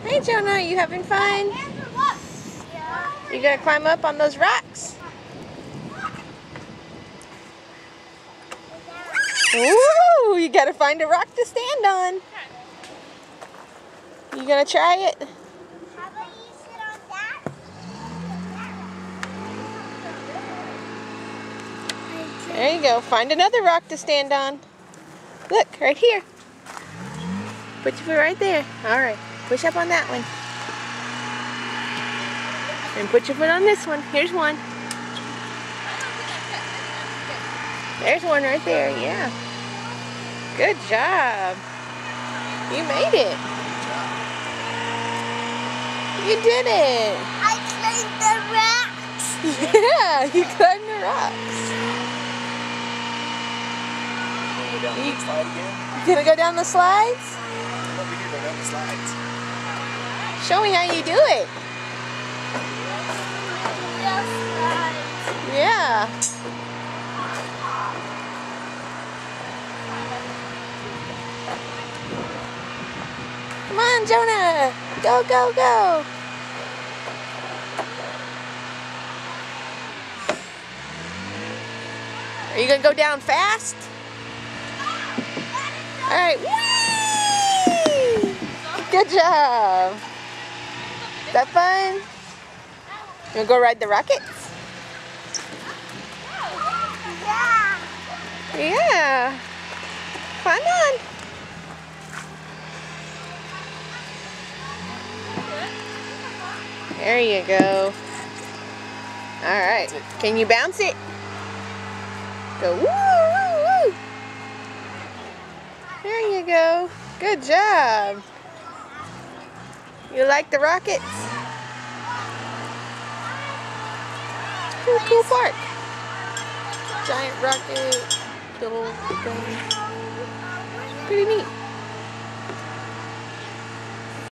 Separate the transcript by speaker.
Speaker 1: Hey Jonah, are you having fun? You gonna climb up on those rocks? Ooh, you gotta find a rock to stand on. You gonna try it?
Speaker 2: How about you sit on that?
Speaker 1: There you go. Find another rock to stand on. Look, right here. Put your foot right there. Alright, push up on that one. And put your foot on this one. Here's one. There's one right there, yeah. Good job. You made it. You did it.
Speaker 2: I climbed the rocks.
Speaker 1: Yeah, you climbed the rocks.
Speaker 3: Go down the slide again?
Speaker 1: You gonna go down the slides?
Speaker 3: Come over here, go down the slides.
Speaker 1: Show me how you do it. Yeah. Come on, Jonah. Go, go, go. Are you gonna go down fast? All right. Whee! Good job. Is that fun? You wanna go ride the rockets? Yeah. Come on. There you go. All right. Can you bounce it? Go woo, woo, woo. There you go. Good job. You like the rockets? Cool park. Giant rocket, little thing. Pretty neat.